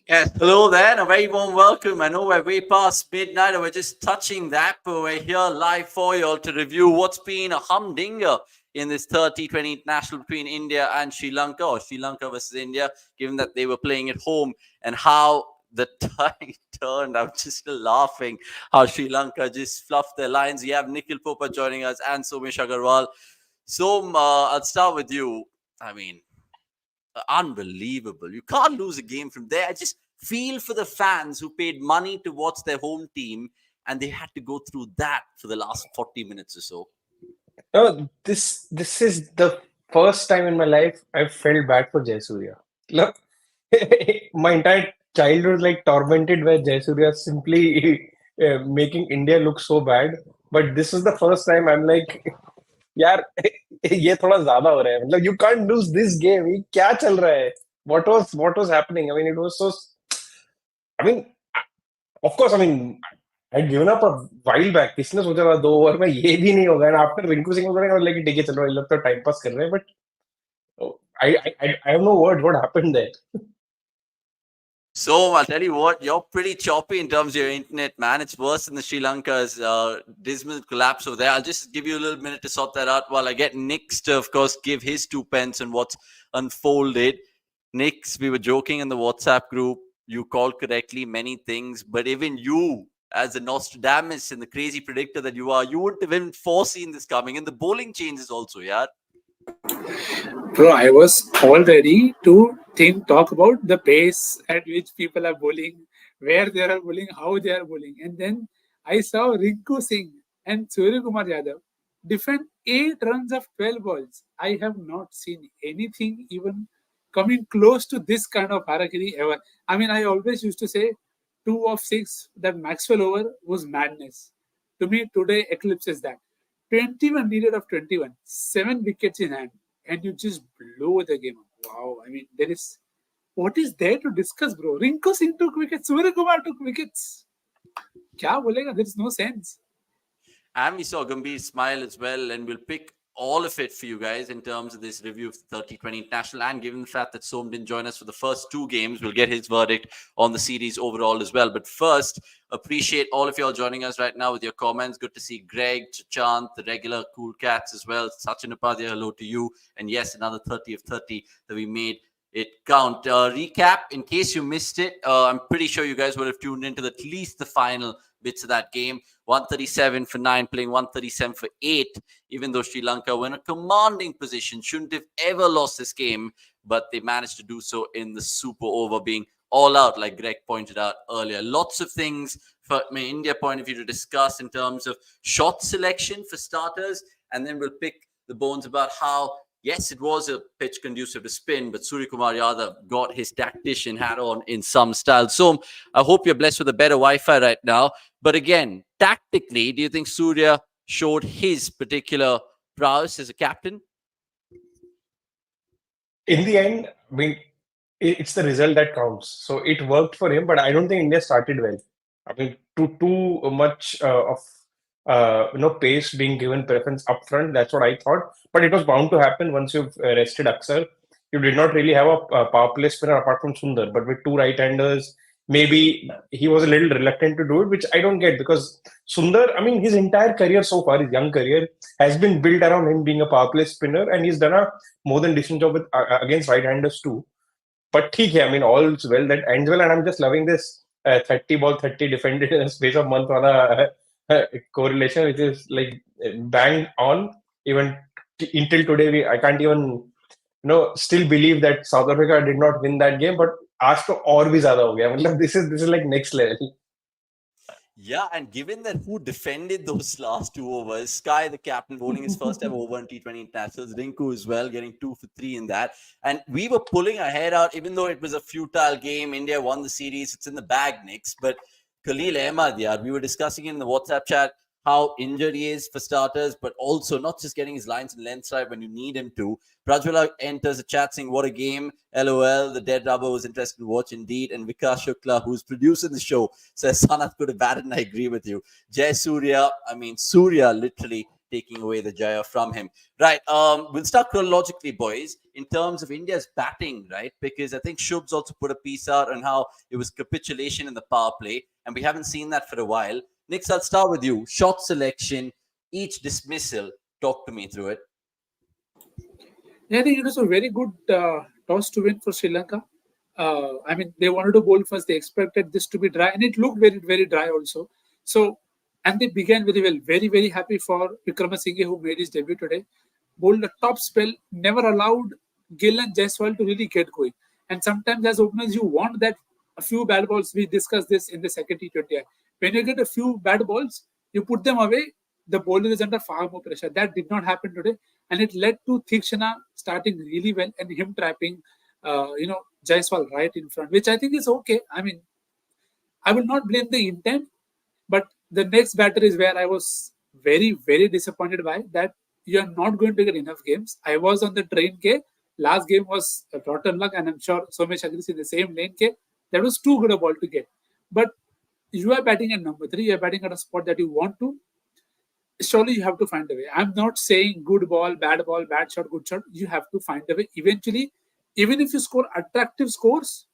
Yes, hello there, and a very warm welcome. I know we're way past midnight, and we're just touching that, but we're here live for you all to review what's been a humdinger in this third T20 international between India and Sri Lanka, or Sri Lanka versus India, given that they were playing at home, and how the tide turned. I'm just still laughing how Sri Lanka just fluffed their lines. We have Nikhil Popa joining us and Somesh Agarwal. So, I'll start with you. I mean, unbelievable. You can't lose a game from there. I just feel for the fans who paid money to watch their home team and they had to go through that for the last 40 minutes or so. No, this is the first time in my life I've felt bad for Surya. Look, my entire childhood was like tormented by Surya simply making India look so bad. But this is the first time I'm like, यार ये थोड़ा ज्यादा हो रहा है मतलब you can't lose this game ये क्या चल रहा है what was happening I mean it was so I mean of course I mean I'd given up a while back किसने सोचा था 2 ओवर में ये भी नहीं होगा and after रिंकू सिंह वगैरह like ठीक है चलो ये लोग तो टाइम पास कर रहे हैं but I have no words what happened there. So I'll tell you what, you're pretty choppy in terms of your internet, man. It's worse than the Sri Lanka's dismal collapse over there. I'll just give you a little minute to sort that out while I get Nick's to, of course, give his 2 pence on what's unfolded. Nick's, we were joking in the WhatsApp group. You called correctly many things, but even you, as the Nostradamus and the crazy predictor that you are, you wouldn't have even foreseen this coming. And the bowling changes also, yeah. Bro, I was all ready to talk about the pace at which people are bowling, where they are bowling, how they are bowling. And then I saw Rinku Singh and Surya Kumar Yadav defend 8 runs of 12 balls. I have not seen anything even coming close to this kind of harakiri ever. I mean, I always used to say 2 of 6, that Maxwell over was madness. To me, today eclipses that. 21 needed of 21, 7 wickets in hand, and you just blow the game up. Wow. I mean, what is there to discuss, bro? Rinku Singh took wickets, Surya Kumar took wickets. Kya bolega? There's no sense. And we saw Gambhir smile as well, and we'll pick all of it for you guys in terms of this review of the 30-20 International. And given the fact that Som didn't join us for the first 2 games, we'll get his verdict on the series overall as well. But first, appreciate all of you all joining us right now with your comments. Good to see Greg, Chant, the regular Cool Cats as well. Sachin Upadhyay, hello to you. And yes, another 30 of 30 that we made it count. Recap, in case you missed it, I'm pretty sure you guys would have tuned into at least the final bits of that game. 137 for 9, playing 137 for 8, even though Sri Lanka were in a commanding position, shouldn't have ever lost this game, but they managed to do so in the super over, being all out, like Greg pointed out earlier. Lots of things from an India point of view to discuss in terms of shot selection for starters, and then we'll pick the bones about how, yes, it was a pitch conducive to spin, but Surya Kumar Yadav got his tactician hat on in some style. So I hope you're blessed with a better Wi-Fi right now. But again, tactically, do you think Surya showed his particular prowess as a captain? In the end, I mean, it's the result that counts. So it worked for him, but I don't think India started well. I mean, too much of pace being given preference upfront. That's what I thought. But it was bound to happen once you've rested Aksar. You did not really have a power play spinner apart from Sundar, but with 2 right-handers, maybe he was a little reluctant to do it, which I don't get because Sundar, I mean, his entire career so far, his young career, has been built around him being a power play spinner, and he's done a more than decent job with against right-handers too. But ठीक है, I mean, all's well that ends well, and I'm just loving this 30 ball 30 defended in a space of month wala correlation, which is like bang on. Even until today, I can't even still believe that South Africa did not win that game, but आज तो और भी ज्यादा हो गया मतलब this is like next level. Yeah, and given that who defended those last 2 overs, Sky, the captain, bowling his first ever over in T20 Internationals, Rinku as well, getting 2 for 3 in that. And we were pulling our head out, even though it was a futile game. India won the series. It's in the bag, Knicks. But Khalil Ahmad, yeah, we were discussing in the WhatsApp chat how injured he is for starters, but also not just getting his lines and length right when you need him to. Prajwala enters the chat saying, what a game. LOL, the dead rubber was interesting to watch indeed. And Vikas Shukla, who's producing the show, says Sanath could have batted, and I agree with you. Jai Surya, I mean, Surya literally taking away the Jaya from him. Right. We'll start chronologically, boys, in terms of India's batting, right? Because I think Shub's also put a piece out on how it was capitulation in the power play, and we haven't seen that for a while. Nix, I'll start with you. Shot selection, each dismissal. Talk to me through it. Yeah, I think it was a very good toss to win for Sri Lanka. I mean, they wanted to bowl first. They expected this to be dry, and it looked very, very dry also. So, and they began very well. Very, very happy for Vikramasinghe, who made his debut today. Bowled a top spell, never allowed Gill and Jaiswal to really get going. And sometimes, as openers, you want that a few bad balls. We discussed this in the second T20I. When you get a few bad balls, you put them away. The bowler is under far more pressure. That did not happen today, and it led to Thikshana starting really well and him trapping, Jaiswal right in front, which I think is okay. I mean, I will not blame the intent, but the next batter is where I was very, very disappointed by that. You are not going to get enough games. I was on the train K. Last game was a rotten luck, and I'm sure Somesh agrees in the same lane K. That was too good a ball to get. But you are batting at number 3. You are batting at a spot that you want to. Surely you have to find a way. I'm not saying good ball, bad shot, good shot. You have to find a way. Eventually, even if you score attractive scores,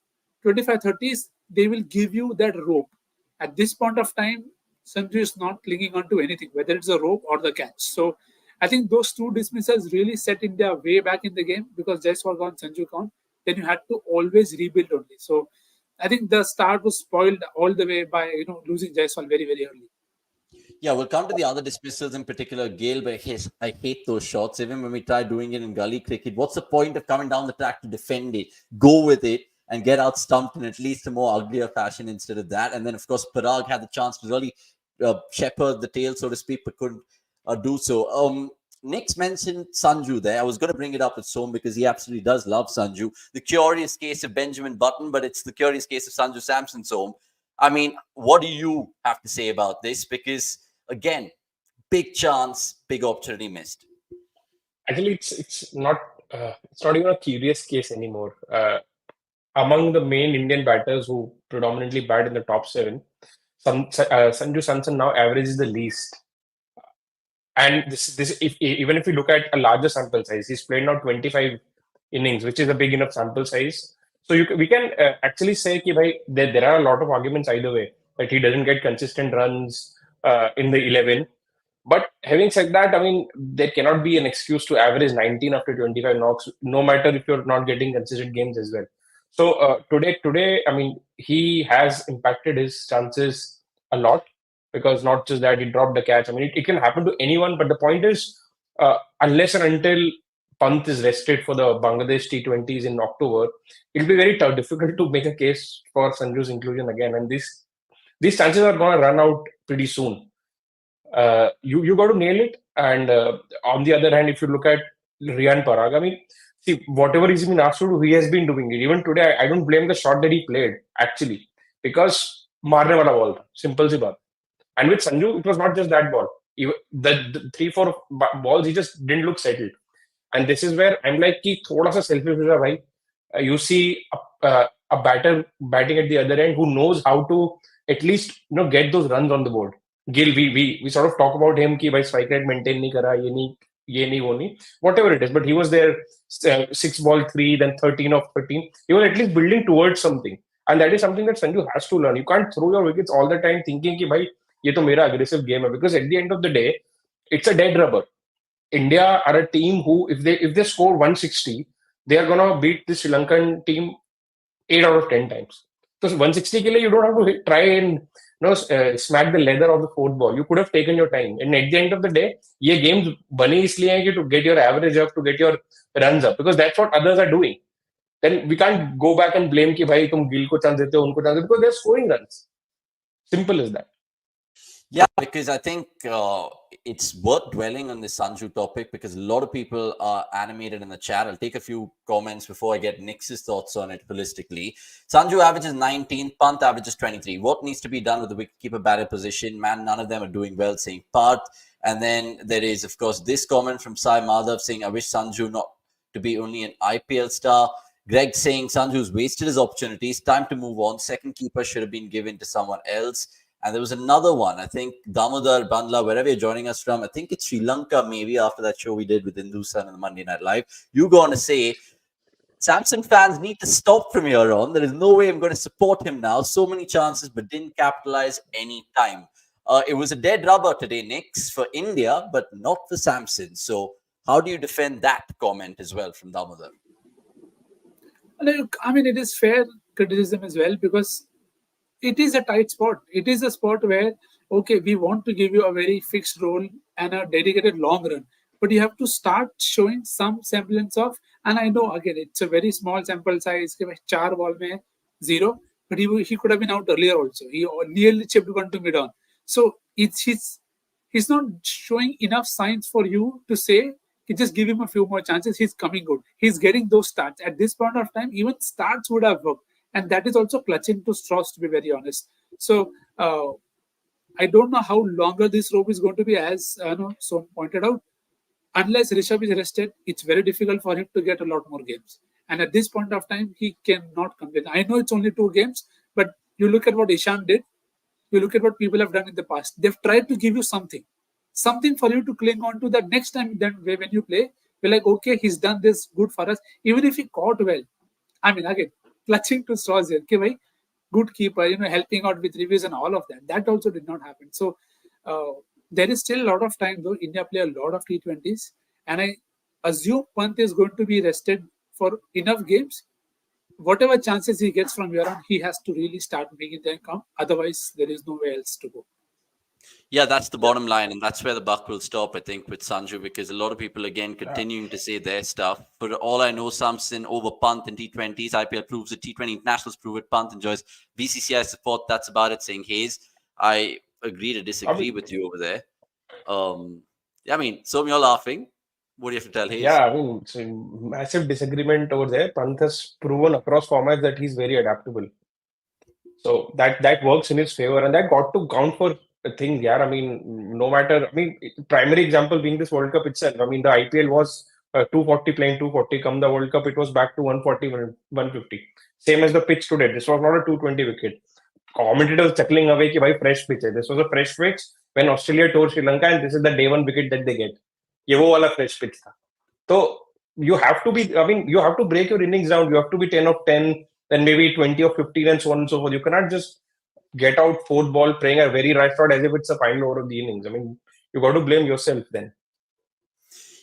25 30s, they will give you that rope. At this point of time, Sanju is not clinging on to anything, whether it's a rope or the catch. So I think those two dismissals really set India way back in the game because Jaiswal gone, Sanju gone. Then you had to always rebuild only. So I think the start was spoiled all the way by losing Jaiswal very, very early. Yeah, we'll come to the other dismissals in particular, Gale, but I hate those shots. Even when we try doing it in gully cricket, what's the point of coming down the track to defend it? Go with it and get out stumped in at least a more uglier fashion instead of that. And then, of course, Parag had the chance to really shepherd the tail, so to speak, but couldn't do so. Nick's mentioned Sanju there. I was going to bring it up with Som because he absolutely does love Sanju. The curious case of Benjamin Button, but it's the curious case of Sanju Samson, Som. I mean, what do you have to say about this? Because again, big chance, big opportunity missed. Actually, it's not even a curious case anymore. Among the main Indian batters who predominantly bat in the top 7, Sanju Samson now averages the least. And even if you look at a larger sample size, he's played now 25 innings, which is a big enough sample size. So we can actually say that there are a lot of arguments either way, that he doesn't get consistent runs in the 11. But having said that, I mean, there cannot be an excuse to average 19 after 25 knocks, no matter if you're not getting consistent games as well. So today, I mean, he has impacted his chances a lot because not just that, he dropped the catch. I mean, it can happen to anyone, but the point is, unless and until Pant is rested for the Bangladesh T20s in October, it'll be very difficult to make a case for Sanju's inclusion again. And these chances are going to run out pretty soon. You got to nail it. And on the other hand, if you look at Riyan Parag, I mean, see, whatever he's been asked to do, he has been doing it. Even today, I don't blame the shot that he played, actually, because marne wala ball, simple si baat. And with Sanju, it was not just that ball. The 3-4 balls, he just didn't look settled. And this is where I'm like, ki thoda sa selfish ho ja bhai. You see a batter batting at the other end who knows how to at least get those runs on the board. Gill, we sort of talk about him ki bhai strike rate maintain nahi kara, ye nahi, wo nahi, whatever it is. But he was there 6 ball 3, then 13 of 13. He was at least building towards something. And that is something that Sanju has to learn. You can't throw your wickets all the time thinking ki bhai, ye to mera aggressive game hai. Because at the end of the day, it's a dead rubber. India are a team who, if they score 160, they are gonna beat the Sri Lankan team 8 out of 10 times. So 160 ke liye, you don't have to try and smack the leather of the 4th ball. You could have taken your time. And at the end of the day, ye games bane isliye hai ki to get your average up, to get your runs up, because that's what others are doing. Then we can't go back and blame ki bhai tum Gill ko chance dete ho, unko chance dete, because they're scoring runs. Simple as that. Yeah, because I think it's worth dwelling on this Sanju topic because a lot of people are animated in the chat. I'll take a few comments before I get Nick's thoughts on it holistically. Sanju averages 19, Pant averages 23. What needs to be done with the wicketkeeper batter position? Man, none of them are doing well, saying Pant. And then there is, of course, this comment from Sai Madhav saying, I wish Sanju not to be only an IPL star. Greg saying Sanju's wasted his opportunities. Time to move on. Second keeper should have been given to someone else. And there was another one, I think Damodar, Bandla, wherever you're joining us from. I think it's Sri Lanka, maybe after that show we did with Hindustan and the Monday Night Live. You go on to say, Samson fans need to stop from here on. There is no way I'm going to support him now. So many chances, but didn't capitalize any time. It was a dead rubber today, Knicks, for India, but not for Samson. So how do you defend that comment as well from Damodar? Look, I mean, it is fair criticism as well, because it is a tight spot. It is a spot where, okay, we want to give you a very fixed role and a dedicated long run, but you have to start showing some semblance of. And I know, again, it's a very small sample size. Char ball mein zero, but he could have been out earlier also. He nearly chipped one to mid on. So he's not showing enough signs for you to say, just give him a few more chances. He's coming good. He's getting those starts. At this point of time, even starts would have worked. And that is also clutching to straws, to be very honest. So I don't know how longer this rope is going to be, as Son pointed out. Unless Rishabh is rested, it's very difficult for him to get a lot more games. And at this point of time, he cannot complain. I know it's only 2 games, but you look at what Ishan did. You look at what people have done in the past. They've tried to give you something for you to cling on to, that next time then when you play, you're like, okay, he's done this good for us. Even if he caught well. I mean, again, clutching to straws here. Okay, bhai, good keeper, helping out with reviews and all of that. That also did not happen. So there is still a lot of time, though. India play a lot of T20s. And I assume Pant is going to be rested for enough games. Whatever chances he gets from here on, he has to really start making them count. Otherwise, there is nowhere else to go. Yeah, that's the bottom line, and that's where the buck will stop, I think, with Sanju, because a lot of people, again, continuing to say their stuff. For all I know, Samson over Pant in T20s. IPL proves it. T20 internationals prove it. Pant enjoys BCCI support. That's about it, saying Hayes. I agree to disagree with you over there. I mean, so you're laughing. What do you have to tell Hayes? Yeah, I mean, it's a massive disagreement over there. Pant has proven across formats that he's very adaptable. So that works in his favor, and that got to count for things. Yeah, I mean, no matter. I mean, primary example being this World Cup itself. I mean, the IPL was 240 playing 240. Come the World Cup, it was back to 140, 150. Same as the pitch today. This was not a 220 wicket. Commentators chuckling away कि भाई fresh pitch है. This was a fresh pitch when Australia toured Sri Lanka, and this is the day 1 wicket that they get. ये वो वाला fresh pitch था. So you have to be. I mean, you have to break your innings down. You have to be 10 of 10. Then maybe 20 or 15 and so on and so forth. You cannot just get out 4th ball playing a very right shot as if it's a final over of the innings. I mean, you got to blame yourself then.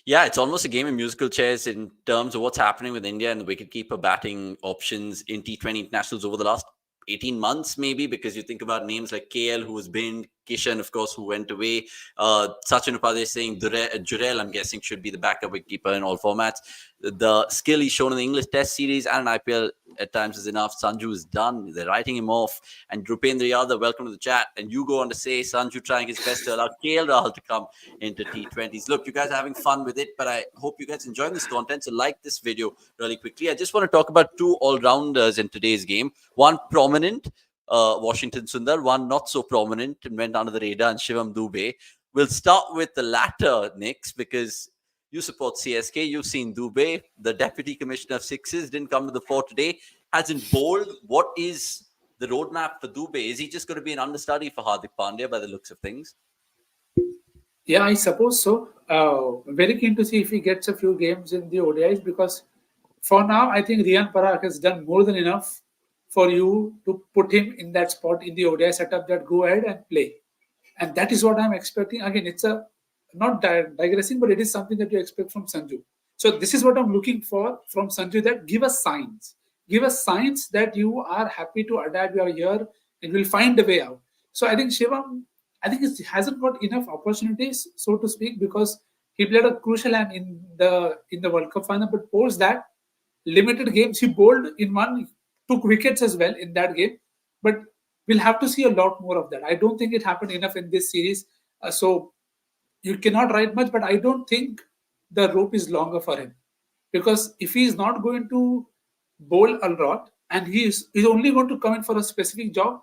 Yeah, it's almost a game of musical chairs in terms of what's happening with India and the wicketkeeper batting options in T20 internationals over the last 18 months, maybe, because you think about names like KL, who was binned, Kishan, of course, who went away. Sachin Upadhyay saying Jurel, I'm guessing, should be the backup wicketkeeper in all formats. The skill he's shown in the English Test series and IPL at times is enough. Sanju is done. They're writing him off. And Drupendra Yadav, welcome to the chat. And you go on to say Sanju trying his best to allow KL Rahul to come into T20s. Look, you guys are having fun with it, but I hope you guys enjoying this content. So like this video really quickly. I just want to talk about 2 all-rounders in today's game. One prominent, Washington Sundar, one not so prominent and went under the radar, and Shivam Dube. We'll start with the latter, Nix, because you support CSK. You've seen Dube, the Deputy Commissioner of Sixes, didn't come to the fore today. Hasn't bowled. What is the roadmap for Dube? Is he just going to be an understudy for Hardik Pandya by the looks of things? Yeah, I suppose so. Very keen to see if he gets a few games in the ODIs, because for now, I think Riyan Parag has done more than enough for you to put him in that spot in the ODI setup that go ahead and play. And that is what I'm expecting. Again, it's a not digressing, but it is something that you expect from Sanju. So this is what I'm looking for from Sanju, that give us signs. Give us signs that you are happy to adapt, you are here, and will find a way out. So I think Shivam, he hasn't got enough opportunities, so to speak, because he played a crucial hand in the World Cup final, but post that, limited games, he bowled in one, took wickets as well in that game. But we'll have to see a lot more of that. I don't think it happened enough in this series. So you cannot write much, but I don't think the rope is longer for him. Because if he's not going to bowl a lot and he's only going to come in for a specific job,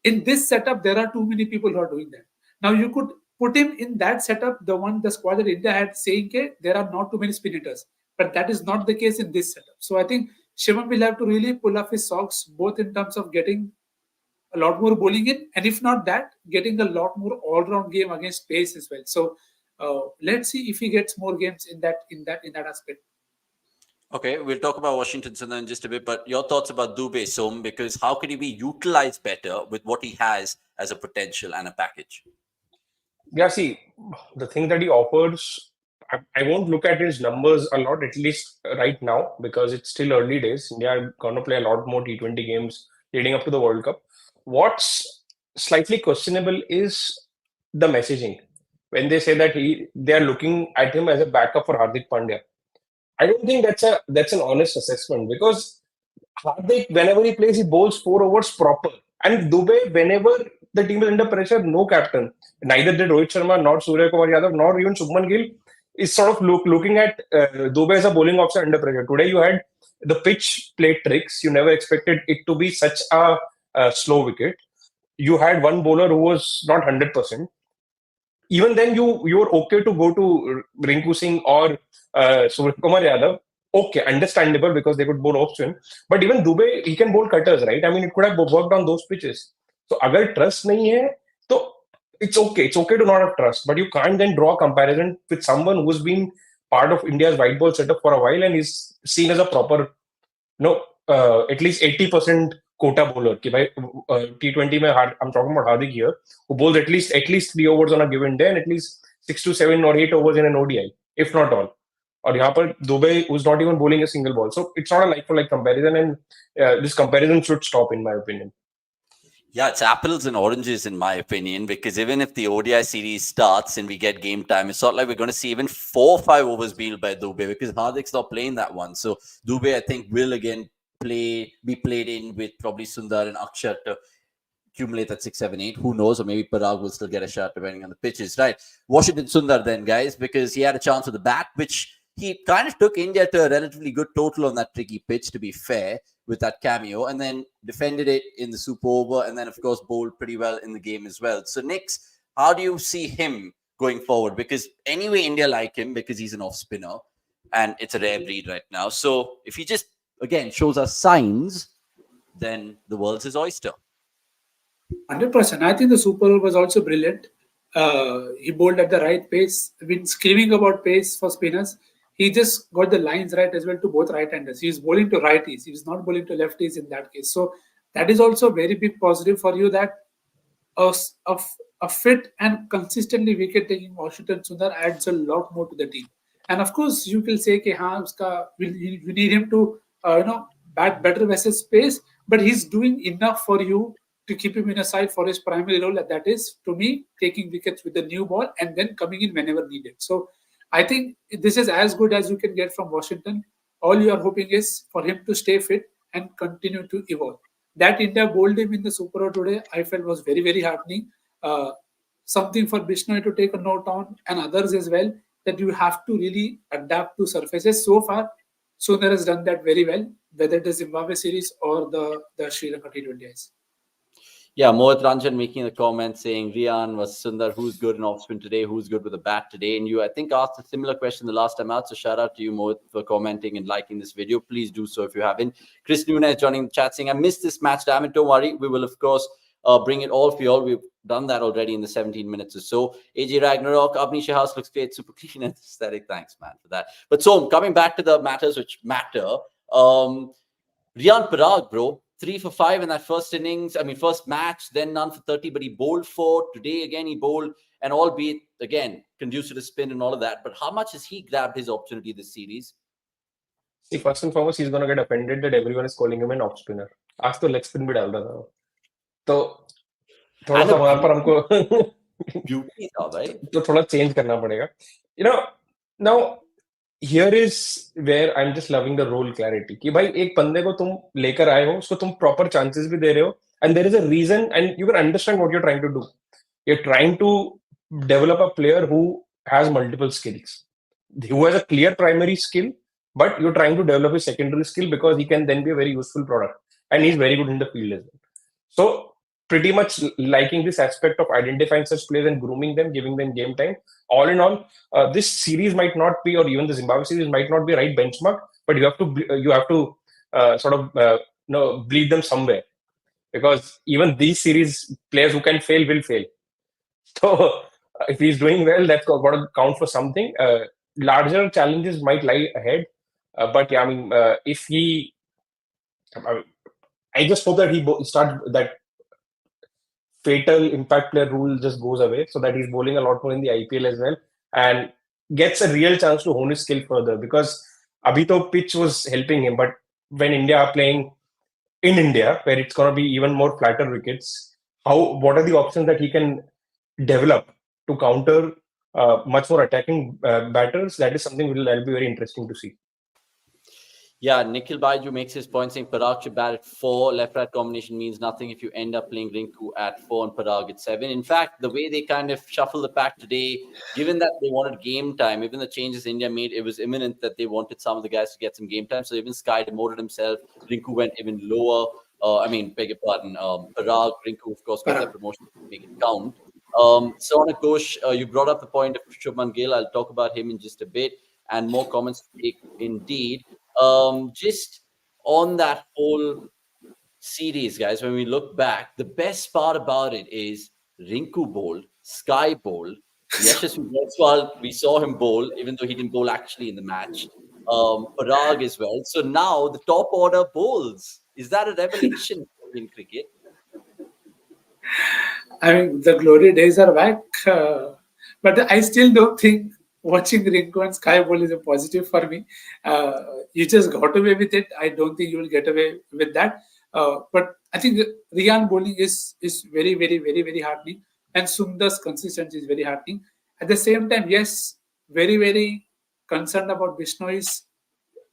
in this setup, there are too many people who are doing that. Now you could put him in that setup, the squad that India had, saying, okay, there are not too many spin hitters. But that is not the case in this setup. So I think Shivam will have to really pull off his socks, both in terms of getting a lot more bowling in, and if not that, getting a lot more all-round game against pace as well. So let's see if he gets more games in that aspect. Okay, we'll talk about Washington Sundar in just a bit, but your thoughts about Dube, Som, because how can he be utilized better with what he has as a potential and a package? Yeah, see, the thing that he offers, I won't look at his numbers a lot, at least right now, because it's still early days. India are going to play a lot more T20 games leading up to the World Cup. What's slightly questionable is the messaging. When they say that they are looking at him as a backup for Hardik Pandya, I don't think that's an honest assessment, because Hardik, whenever he plays, he bowls 4 overs proper. And Dube, whenever the team is under pressure, no captain. Neither did Rohit Sharma, nor Surya Kumar Yadav, nor even Shubman Gill is sort of looking at Dube as a bowling option under pressure. Today you had the pitch played tricks. You never expected it to be such a slow wicket. You had one bowler who was not 100%. Even then, you're okay to go to Rinku Singh or Surya Kumar Yadav. Okay, understandable, because they could bowl off spin. But even Dube, he can bowl cutters, right? I mean, it could have worked on those pitches. So, agar trust nahi hai, so it's okay. It's okay to not have trust. But you can't then draw a comparison with someone who's been part of India's white ball setup for a while and is seen as a proper, at least 80% quota bowler. Ki bhai, T20 mein, I'm talking about Hardik here, who bowls at least 3 overs on a given day and at least 6 to 7 or 8 overs in an ODI, if not all. और यहाँ पर Dube was not even bowling a single ball. So it's not a like-for-like comparison, and this comparison should stop, in my opinion. Yeah, it's apples and oranges in my opinion, because even if the ODI series starts and we get game time, it's not like we're going to see even 4 or 5 overs bowled by Dube, because Hardik's not playing that one. So Dube, I think, will again be played in with probably Sundar and Akshar to accumulate that 6, 7, 8. Who knows? Or maybe Parag will still get a shot depending on the pitches, right? Washington Sundar then, guys, because he had a chance with the bat, which he kind of took India to a relatively good total on that tricky pitch, to be fair, with that cameo, and then defended it in the super over, and then, of course, bowled pretty well in the game as well. So, Nix, how do you see him going forward? Because anyway, India like him because he's an off spinner, and it's a rare breed right now. So, if he just, again, shows us signs, then the world's his oyster. 100%. I think the Super Bowl was also brilliant. He bowled at the right pace. I've been screaming about pace for spinners. He just got the lines right as well to both right-handers. He's bowling to righties. He's not bowling to lefties in that case. So that is also a very big positive for you, that a fit and consistently wicket-taking Washington Sundar adds a lot more to the team. And of course, you will say, you need him to bat better versus pace, but he's doing enough for you to keep him in a side for his primary role, and that is, to me, taking wickets with the new ball and then coming in whenever needed. So I think this is as good as you can get from Washington. All you are hoping is for him to stay fit and continue to evolve. That India bowled him in the Super Over today, I felt was very, very heartening. Something for Bishnoi to take a note on, and others as well, that you have to really adapt to surfaces. So far, Sundar has done that very well, whether it is Zimbabwe series or the Sri Lanka T20Is. Yeah, Mohit Ranjan making a comment saying Riyan was Sundar, who's good in off spin today, who's good with a bat today. And you, I think, asked a similar question the last time out. So shout out to you, Mohit, for commenting and liking this video. Please do so if you haven't. Chris Nunez joining the chat saying, I missed this match, damn it. Don't worry. We will, of course, bring it all for you all. We've done that already in the 17 minutes or so. AJ Ragnarok, Avanish house looks great, super clean and aesthetic. Thanks, man, for that. But so, coming back to the matters which matter, Riyan Parag, bro. 3 for 5 in that first innings. I mean, first match, then none for 30, but he bowled 4. Today, again, he bowled, and albeit, again, conducive to spin and all of that. But how much has he grabbed his opportunity this series? See, first and foremost, he's going to get offended that everyone is calling him an off spinner. आज तो leg spin भी डाल रहा था. तो थोड़ा सा वहाँ पर हमको beauty था, right? तो थोड़ा change करना पड़ेगा. Now, here is where I'm just loving the role clarity. कि भाई एक बंदे को तुम लेकर आए हो, उसको तुम proper chances भी दे रहे हो, and there is a reason, and you can understand what you're trying to do. You're trying to develop a player who has multiple skills, who has a clear primary skill, but you're trying to develop a secondary skill because he can then be a very useful product, and he's very good in the field as well. So pretty much liking this aspect of identifying such players and grooming them, giving them game time. All in all, this series might not be, or even the Zimbabwe series might not be right benchmark, but you have to sort of bleed them somewhere. because even these series players who can fail will fail. So if he's doing well, that's got to count for something. Larger challenges might lie ahead, but yeah, I mean, if he, I just hope that he start that fatal impact player rule just goes away, so that he's bowling a lot more in the IPL as well and gets a real chance to hone his skill further. Because Abhito pitch was helping him, but when India are playing in India, where it's going to be even more flatter wickets, what are the options that he can develop to counter much more attacking batters? That is something that'll be very interesting to see. Yeah, Nikhil Baiju makes his point saying Parag should bat at 4. Left-right combination means nothing if you end up playing Rinku at 4 and Parag at 7. In fact, the way they kind of shuffled the pack today, given that they wanted game time, even the changes India made, it was imminent that they wanted some of the guys to get some game time. So even Sky demoted himself. Rinku went even lower. Beg your pardon. Parag, Rinku, of course, got their promotion to make it count. Sonak Ghosh, you brought up the point of Shubman Gill. I'll talk about him in just a bit, and more comments to take indeed. Just on that whole series, guys, when we look back, the best part about it is Rinku bowled, Sky bowled, Yashasvi Jaiswal, we saw him bowl, even though he didn't bowl actually in the match. Parag as well. So now the top order bowls. Is that a revelation in cricket? I mean, the glory days are back, but I still don't think watching Rinku and Sky Bowl is a positive for me. You just got away with it. I don't think you will get away with that. But I think Riyan bowling is very, very, very, very heartening, and Sundar's consistency is very heartening. At the same time, yes, very, very concerned about Bishnoi's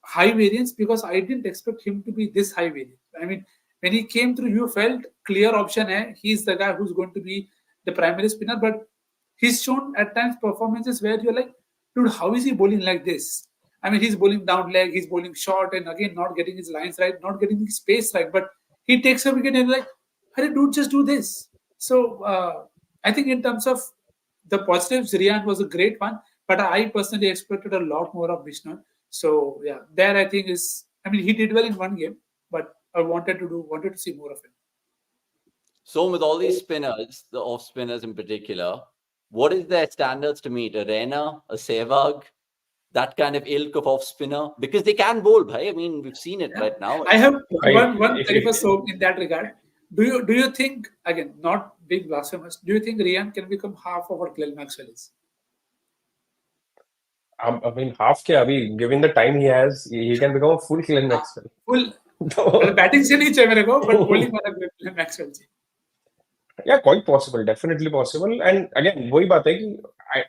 high variance, because I didn't expect him to be this high variance. I mean, when he came through, you felt clear option. He's the guy who's going to be the primary spinner, but he's shown at times performances where you're like, dude, how is he bowling like this? I mean, he's bowling down leg, he's bowling short, and again, not getting his lines right, not getting his space right. But he takes a wicket and you're like, hey, dude, just do this. So I think in terms of the positives, Riyan was a great one, but I personally expected a lot more of Bishnoi. So yeah, there I think is, I mean, he did well in one game, but I wanted to see more of him. So with all these spinners, the off spinners in particular, what is their standards to meet? A Raina, a Sehwag, that kind of ilk of off spinner? Because they can bowl, bhai. I mean, we've seen it right now. I have one query for Som in that regard. Do you think, again, not big blasphemous, do you think Riyan can become half of what Glenn Maxwell is? I mean, half kya abhi, given the time he has, he can become a full Glenn Maxwell. Full. Batting se nahi chahiye mere ko, but bowling wala Glenn Maxwell ji. Yeah, quite possible, definitely possible. And again, वही बात है कि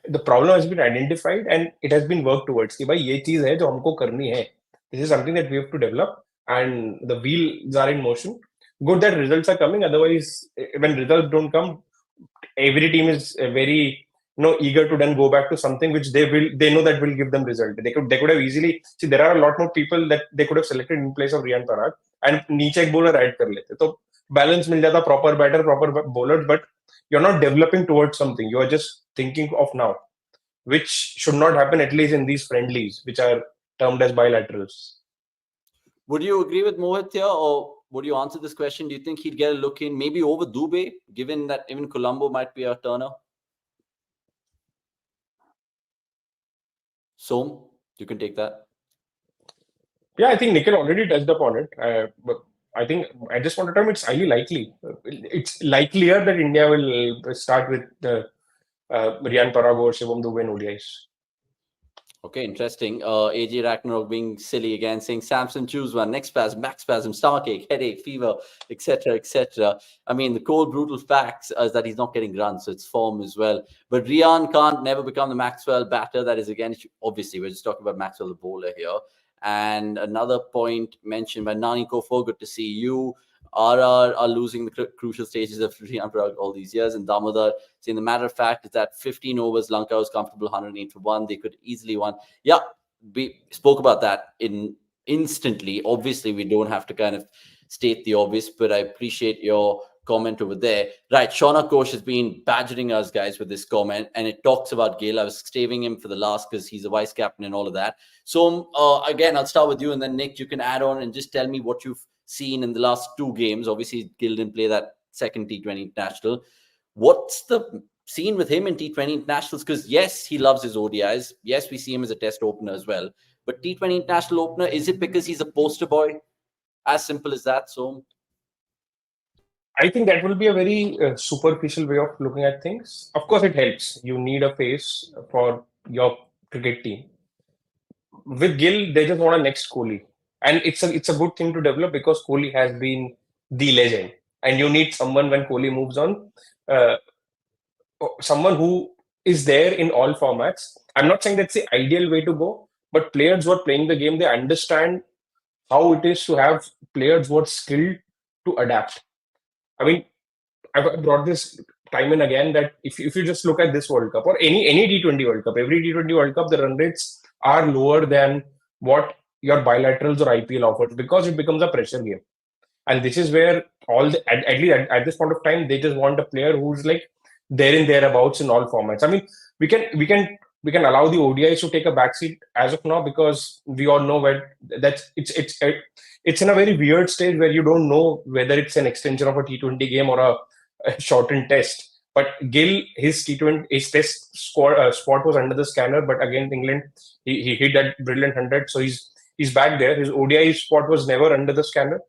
the problem has been identified and it has been worked towards कि भाई ये चीज है जो हमको करनी है. This is something that we have to develop, and the wheels are in motion. Good that results are coming. Otherwise, when results don't come, every team is very eager to then go back to something which they know that will give them result. They could have easily, see, there are a lot more people that they could have selected in place of Riyan Parag and नीचे एक bowler add कर लेते. तो balance मिल जाता, proper batter, proper bowlers, but you're not developing towards something. You are just thinking of now, which should not happen, at least in these friendlies, which are termed as bilaterals. Would you agree with Mohit here, or would you answer this question? Do you think he'd get a look in, maybe over Dube, given that even Colombo might be a turner? Som, you can take that. Yeah, I think Nikhil already touched upon it. But I think at this point in time, it's highly likely. It's likelier that India will start with Riyan Parag or Shivam Dube in ODIs. Okay, interesting. AJ Ragnarok being silly again, saying Samson, choose one. Next spasm, back spasm, stomachache, headache, fever, etc., etc. I mean, the cold, brutal facts is that he's not getting runs, so it's form as well. But Riyan can't never become the Maxwell batter. That is, again, obviously, we're just talking about Maxwell, the bowler here. And another point mentioned by Nani Kofo, good to see you. RR are losing the crucial stages of Riyan Parag all these years. And Damodar saying the matter of fact is that 15 overs, Lanka was comfortable 108 for 1. They could easily won. Yeah, we spoke about that instantly. Obviously, we don't have to kind of state the obvious, but I appreciate your comment over there. Right, Shauna Kosh has been badgering us, guys, with this comment, and it talks about Gill. I was staving him for the last because he's a vice captain and all of that. So, again, I'll start with you, and then Nick, you can add on and just tell me what you've seen in the last two games. Obviously, Gill didn't play that second T20 international. What's the scene with him in T20 internationals? Because yes, he loves his ODIs. Yes, we see him as a test opener as well. But T20 international opener, is it because he's a poster boy? As simple as that. So I think that will be a very superficial way of looking at things. Of course, it helps. You need a face for your cricket team. With Gill, they just want a next Kohli, and it's a good thing to develop because Kohli has been the legend, and you need someone when Kohli moves on, uh, someone who is there in all formats. I'm not saying that's the ideal way to go, but players who are playing the game, they understand how it is to have players who are skilled to adapt. I mean, I've brought this time and again that if you just look at this World Cup or any T20 World Cup, every T20 World Cup, the run rates are lower than what your bilaterals or IPL offers because it becomes a pressure game. And this is where all the at least at this point of time, they just want a player who's like there and thereabouts in all formats. I mean, we can allow the ODIs to take a backseat as of now because we all know where that's it's in a very weird stage where you don't know whether it's an extension of a T20 game or a shortened test. But Gill, his T20, his test spot was under the scanner, but against England, he hit that brilliant 100. So he's back there. His ODI spot was never under the scanner.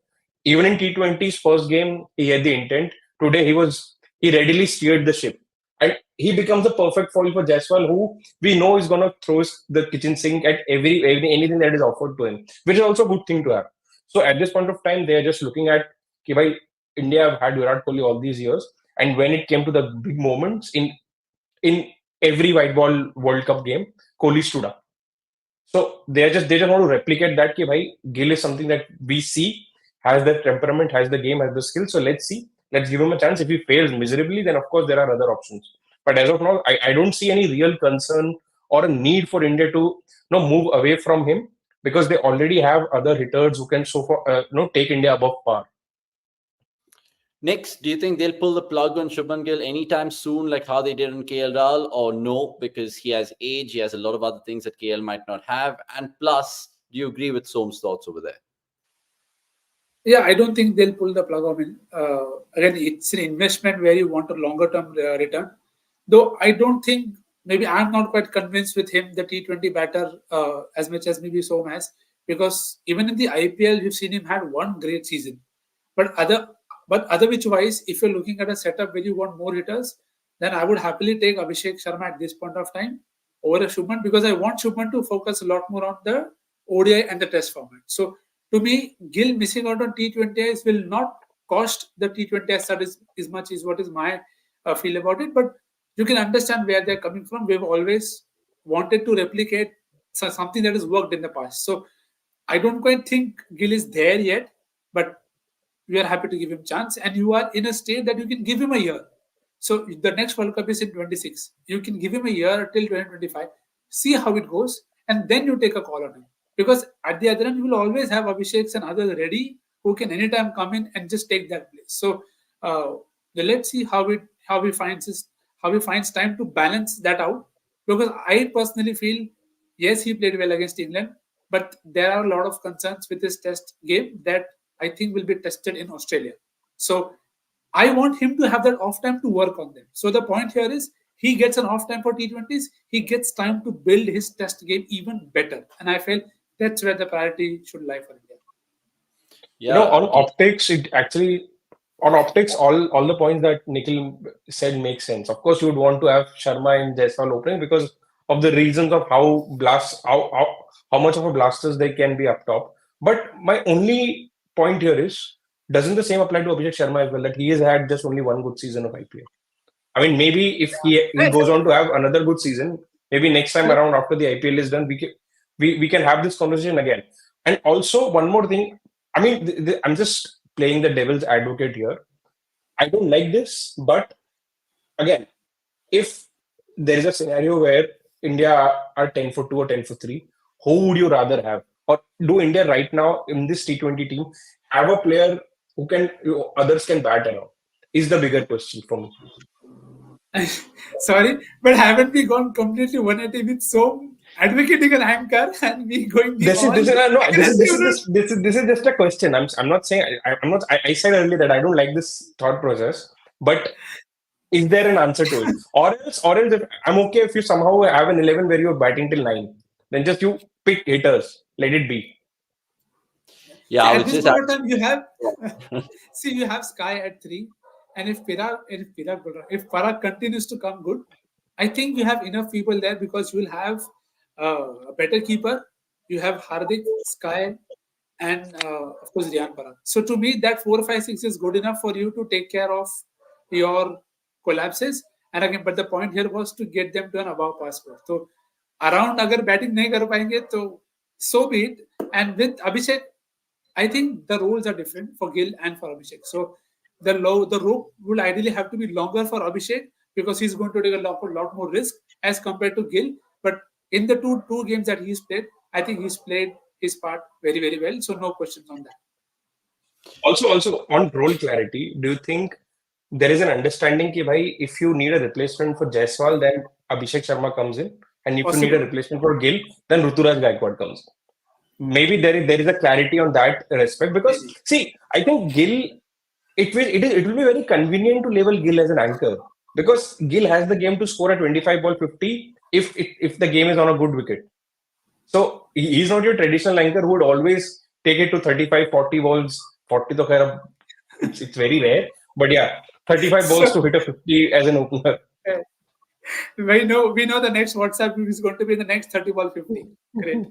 Even in T20's first game, he had the intent. Today, he readily steered the ship. And he becomes the perfect foil for Jaiswal, who we know is going to throw the kitchen sink at anything that is offered to him, which is also a good thing to have. So at this point of time, they are just looking at, okay, bhai, India have had Virat Kohli all these years, and when it came to the big moments in every white ball World Cup game, Kohli stood up. So they just want to replicate that. Ki bhai, Gill is something that we see has the temperament, has the game, has the skill. So let's see. Let's give him a chance. If he fails miserably, then of course there are other options. But as of now, I don't see any real concern or a need for India to move away from him because they already have other hitters who can take India above par. Next, do you think they'll pull the plug on Shubman Gill anytime soon, like how they did on KL Rahul, or no, because he has age, he has a lot of other things that KL might not have? And plus, do you agree with Som's thoughts over there? Yeah, I don't think they'll pull the plug on him. Again, it's an investment where you want a longer term return. Though I don't think, maybe I'm not quite convinced with him, the T20 batter, as much as maybe Som has, because even in the IPL, you've seen him had one great season. But other which wise, if you're looking at a setup where you want more hitters, then I would happily take Abhishek Sharma at this point of time over a Shubman because I want Shubman to focus a lot more on the ODI and the Test format. So to me, Gill missing out on T20Is will not cost the T20I start as much is what is my feel about it. But you can understand where they're coming from. We've always wanted to replicate something that has worked in the past. So I don't quite think Gill is there yet, but we are happy to give him a chance. And you are in a state that you can give him a year. So the next World Cup is in 26. You can give him a year till 2025, see how it goes, and then you take a call on him. Because at the other end, you will always have Abhisheks and others ready who can anytime come in and just take that place. So let's see how he finds time to balance that out. Because I personally feel, yes, he played well against England, but there are a lot of concerns with his Test game that I think will be tested in Australia. So I want him to have that off time to work on them. So the point here is he gets an off time for T20s. He gets time to build his Test game even better. And I feel that's where the priority should lie for India. Yeah, on optics, all the points that Nikhil said make sense. Of course, you would want to have Sharma and Jaiswal opening because of the reasons of how much of a blasters they can be up top. But my only point here is, doesn't the same apply to Abhishek Sharma as well? That he has had just only one good season of IPL. I mean, maybe if he goes on to have another good season, maybe next time around after the IPL is done, we can have this conversation again. And also one more thing. I mean, I'm just playing the devil's advocate here. I don't like this, but again, if there is a scenario where India are 10 for 2 or 10 for 3, who would you rather have? Or do India right now in this T20 team have a player who others can bat around? Is the bigger question for me. Sorry, but haven't we gone completely 180 with Som? advocating an anchor and me going the This is all this is no, aggressive route. this is just a question. I'm not saying I'm not. I said earlier that I don't like this thought process, but is there an answer to it? Or else, if, I'm okay if you somehow have an 11 where you're batting till 9, then just you pick hitters, let it be. Yeah, See, I at was this just point of time, you asking. have see you have Sky at 3, and if Parag continues to come good, I think you have enough people there because you will have a better keeper. You have Hardik, Sky, and of course Riyan Parag. So to me, that 4, 5, 6 is good enough for you to take care of your collapses. And again, but the point here was to get them to an above par score. So around अगर batting नहीं कर पाएंगे तो so be it. And with Abhishek, I think the rules are different for Gill and for Abhishek. So the rope will ideally have to be longer for Abhishek because he's going to take a lot more risk as compared to Gill. But in the two games that he's played, I think he's played his part very very well. So no questions on that. Also on role clarity, do you think there is an understanding कि भाई if you need a replacement for Jaiswal, then Abhishek Sharma comes in, and if you need a Possible. replacement for Gill, then Ruturaj Gaikwad comes in. Maybe there is a clarity on that respect because Maybe. see, I think Gill it will be very convenient to label Gill as an anchor because Gill has the game to score a 25 ball 50 if the game is on a good wicket. So he's not your traditional anchor who would always take it to 35, 40 balls. 40 to khair, it's very rare. But yeah, 35 balls So to hit a 50 as an opener. uh, we know the next WhatsApp is going to be the next 30 ball 50. Great.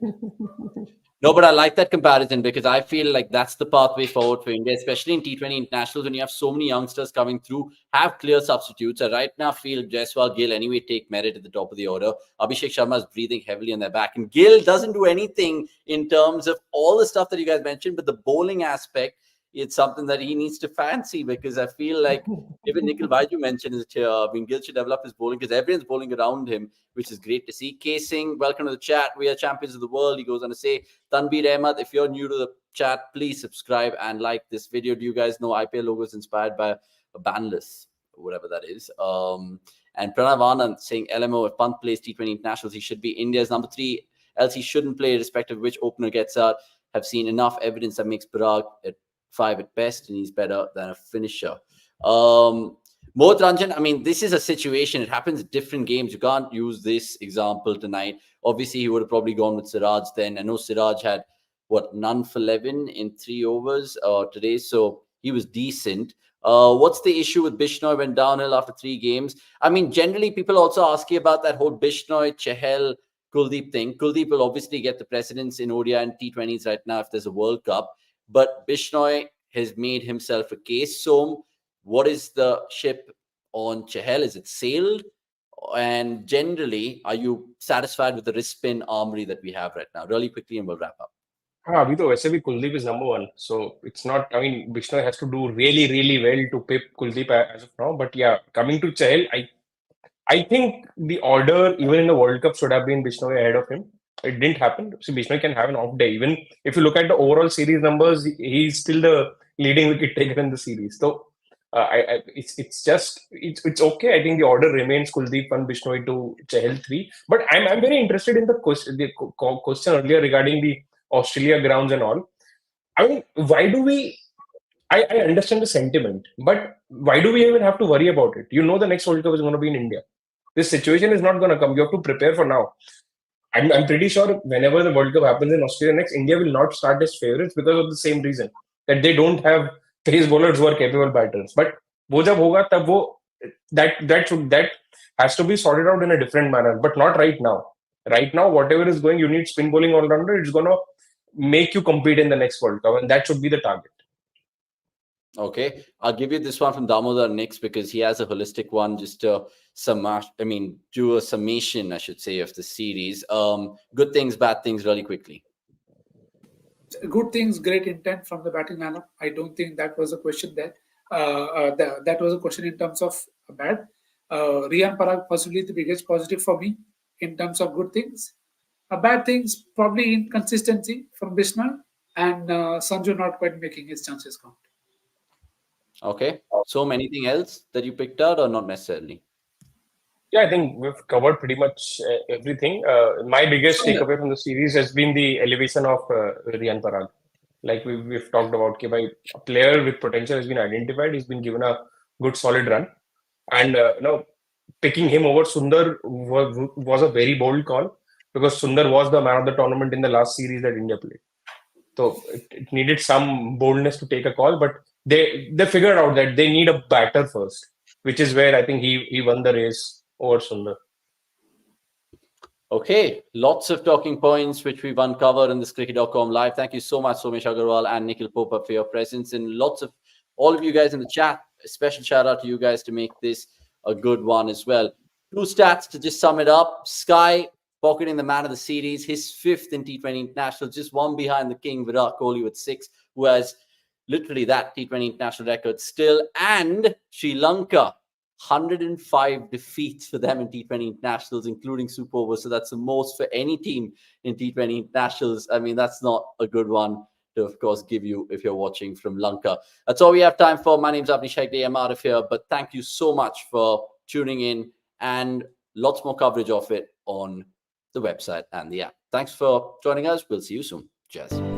No, but I like that comparison because I feel like that's the pathway forward for India, especially in T20 internationals when you have so many youngsters coming through, have clear substitutes. I right now feel Jaiswal, Gill anyway take merit at the top of the order. Abhishek Sharma is breathing heavily on their back, and Gill doesn't do anything in terms of all the stuff that you guys mentioned, but the bowling aspect, it's something that he needs to fancy because I feel like even Nikhil Baiju mentioned it here. I mean, Gill should develop his bowling because everyone's bowling around him, which is great to see. K Singh, welcome to the chat. We are champions of the world. He goes on to say, Tanbir Ahmad, if you're new to the chat, please subscribe and like this video. Do you guys know IPL logo is inspired by a banless, whatever that is? And Pranav Anand saying, LMO, if Pant plays T20 internationals, he should be India's number 3. Else he shouldn't play, irrespective of which opener gets out. Have seen enough evidence that makes Parag at 5 at best, and he's better than a finisher. Mohit Ranjan, I mean, this is a situation. It happens at different games. You can't use this example tonight. Obviously, he would have probably gone with Siraj then. I know Siraj had, none for 11 in 3 overs today, so he was decent. What's the issue with Bishnoi went downhill after 3 games? I mean, generally, people also ask you about that whole Bishnoi, Chahal, Kuldeep thing. Kuldeep will obviously get the precedence in ODI and T20s right now if there's a World Cup. But Bishnoi has made himself a case. So, what is the ship on Chahal? Is it sailed? And generally, are you satisfied with the wrist spin armory that we have right now? Really quickly, and we'll wrap up. हाँ अभी तो वैसे भी Kuldeep is number 1, so it's not. I mean, Bishnoi has to do really, really well to pip Kuldeep as of now. But yeah, coming to Chahal, I think the order, even in the World Cup, should have been Bishnoi ahead of him. It didn't happen. So Bishnoi can have an off day. Even if you look at the overall series numbers, he's still the leading wicket taker in the series. So it's okay. I think the order remains Kuldeep and Bishnoi to Chahal 3. But I'm very interested in the question earlier regarding the Australia grounds and all. I mean, why do we? I understand the sentiment, but why do we even have to worry about it? You know, the next World Cup is going to be in India. This situation is not going to come. You have to prepare for now. I'm pretty sure whenever the World Cup happens in Australia next, India will not start as favorites because of the same reason that they don't have pace bowlers who are capable batters. But वो जब होगा तब वो that has to be sorted out in a different manner, but not right now. Right now, whatever is going, you need spin bowling all rounder. It's gonna make you compete in the next World Cup, and that should be the target. Okay, I'll give you this one from Damodar next because he has a holistic one. Just to do a summation, I should say, of the series. Good things, bad things, really quickly. Good things, great intent from the batting lineup. I don't think that was a question there. That was a question in terms of bad. Riyan Parag possibly the biggest positive for me in terms of good things. Bad things probably inconsistency from Bishnoi and Sanju not quite making his chances count. Okay, so anything else that you picked out or not necessarily? Yeah, I think we've covered pretty much everything. My biggest Sundar. takeaway from the series has been the elevation of Riyan Parag. Like we've talked about, a player with potential has been identified. He's been given a good solid run, and picking him over Sundar was a very bold call because Sundar was the man of the tournament in the last series that India played. So it needed some boldness to take a call, but they figured out that they need a batter first, which is where I think he won the race over Sundar. Okay, lots of talking points which we've uncovered in this cricket.com live. Thank you so much, Somesh Agarwal and Nikhil Popa, for your presence, and lots of all of you guys in the chat. A special shout out to you guys to make this a good one as well. Two stats to just sum it up. Sky pocketing the man of the series, his fifth in T20 International, just one behind the king Virat Kohli with 6, who has literally that T20 International record still, and Sri Lanka 105 defeats for them in T20 Internationals, including Super Over. So that's the most for any team in T20 Internationals. I mean, that's not a good one to, of course, give you if you're watching from Lanka. That's all we have time for. My name's Avanish. I'm out of here. But thank you so much for tuning in, and lots more coverage of it on the website and the app. Thanks for joining us. We'll see you soon. Cheers.